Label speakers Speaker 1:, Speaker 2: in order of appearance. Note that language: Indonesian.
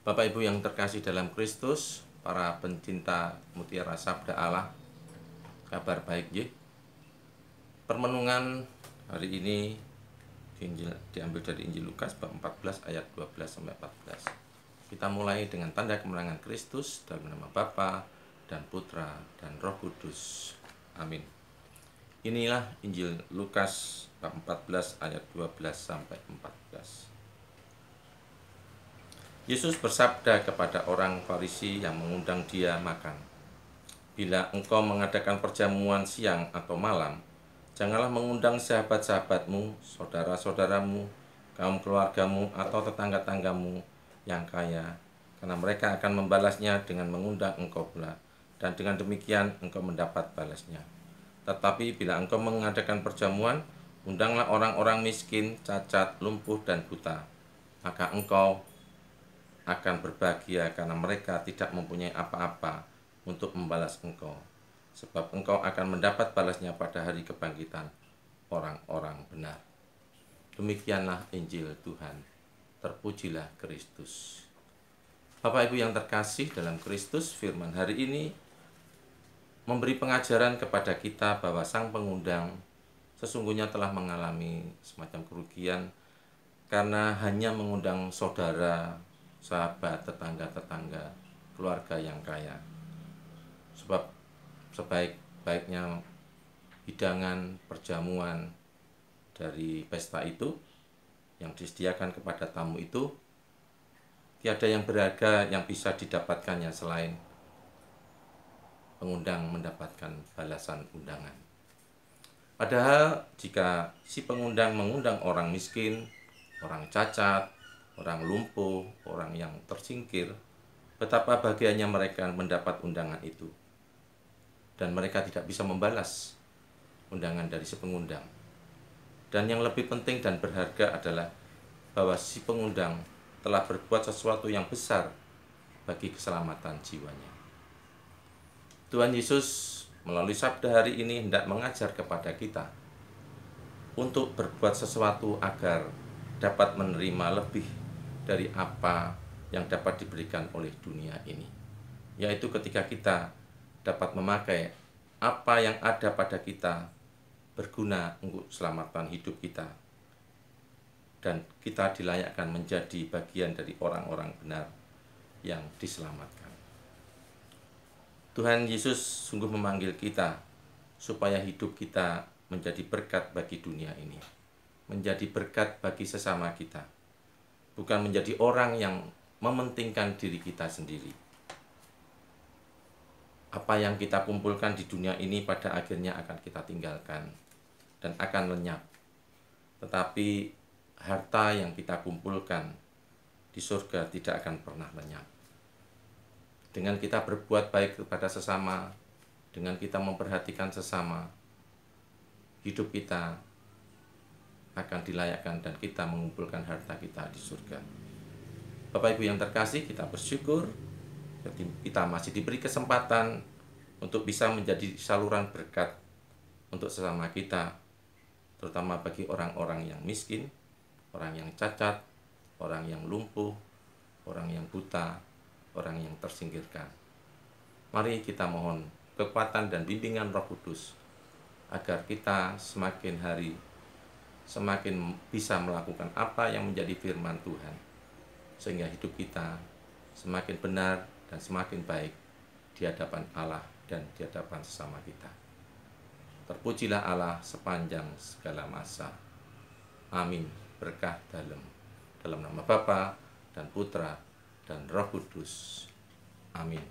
Speaker 1: Bapak Ibu yang terkasih dalam Kristus, para pencinta mutiara sabda Allah, kabar baik ya. Permenungan hari ini diambil dari Injil Lukas bab 14 ayat 12 sampai 14. Kita mulai dengan tanda kemenangan Kristus dalam nama Bapa dan Putra dan Roh Kudus. Amin. Inilah Injil Lukas bab 14 ayat 12 sampai 14. Yesus bersabda kepada orang Farisi yang mengundang dia makan, "Bila engkau mengadakan perjamuan siang atau malam, janganlah mengundang sahabat-sahabatmu, saudara-saudaramu, kaum keluargamu, atau tetangga-tanggamu yang kaya, karena mereka akan membalasnya dengan mengundang engkau pula, dan dengan demikian engkau mendapat balasnya. Tetapi bila engkau mengadakan perjamuan, undanglah orang-orang miskin, cacat, lumpuh, dan buta, maka engkau akan berbahagia karena mereka tidak mempunyai apa-apa untuk membalas engkau, sebab engkau akan mendapat balasnya pada hari kebangkitan orang-orang benar." Demikianlah Injil Tuhan. Terpujilah Kristus. Bapak Ibu yang terkasih dalam Kristus, firman hari ini memberi pengajaran kepada kita bahwa sang pengundang sesungguhnya telah mengalami semacam kerugian karena hanya mengundang saudara, sahabat, tetangga-tetangga, keluarga yang kaya. Sebab sebaik-baiknya hidangan perjamuan dari pesta itu yang disediakan kepada tamu itu, tiada yang berharga yang bisa didapatkannya selain pengundang mendapatkan balasan undangan. Padahal jika si pengundang mengundang orang miskin, orang cacat, orang lumpuh, orang yang tersingkir, betapa bahagianya mereka mendapat undangan itu. Dan mereka tidak bisa membalas undangan dari si pengundang. Dan yang lebih penting dan berharga adalah bahwa si pengundang telah berbuat sesuatu yang besar bagi keselamatan jiwanya. Tuhan Yesus melalui sabda hari ini hendak mengajar kepada kita untuk berbuat sesuatu agar dapat menerima lebih dari apa yang dapat diberikan oleh dunia ini, yaitu ketika kita dapat memakai apa yang ada pada kita berguna untuk keselamatan hidup kita, dan kita dilayakkan menjadi bagian dari orang-orang benar yang diselamatkan. Tuhan Yesus sungguh memanggil kita supaya hidup kita menjadi berkat bagi dunia ini, menjadi berkat bagi sesama kita, bukan menjadi orang yang mementingkan diri kita sendiri. Apa yang kita kumpulkan di dunia ini pada akhirnya akan kita tinggalkan dan akan lenyap. Tetapi harta yang kita kumpulkan di surga tidak akan pernah lenyap. Dengan kita berbuat baik kepada sesama, dengan kita memperhatikan sesama, hidup kita akan dilayakkan dan kita mengumpulkan harta kita di surga. Bapak Ibu yang terkasih, kita bersyukur kita masih diberi kesempatan untuk bisa menjadi saluran berkat untuk sesama kita, terutama bagi orang-orang yang miskin, orang yang cacat, orang yang lumpuh, orang yang buta, orang yang tersingkirkan. Mari kita mohon kekuatan dan bimbingan Roh Kudus agar kita semakin hari semakin bisa melakukan apa yang menjadi firman Tuhan, sehingga hidup kita semakin benar dan semakin baik di hadapan Allah dan di hadapan sesama kita. Terpujilah Allah sepanjang segala masa. Amin. Berkah dalam nama Bapa dan Putra dan Roh Kudus. Amin.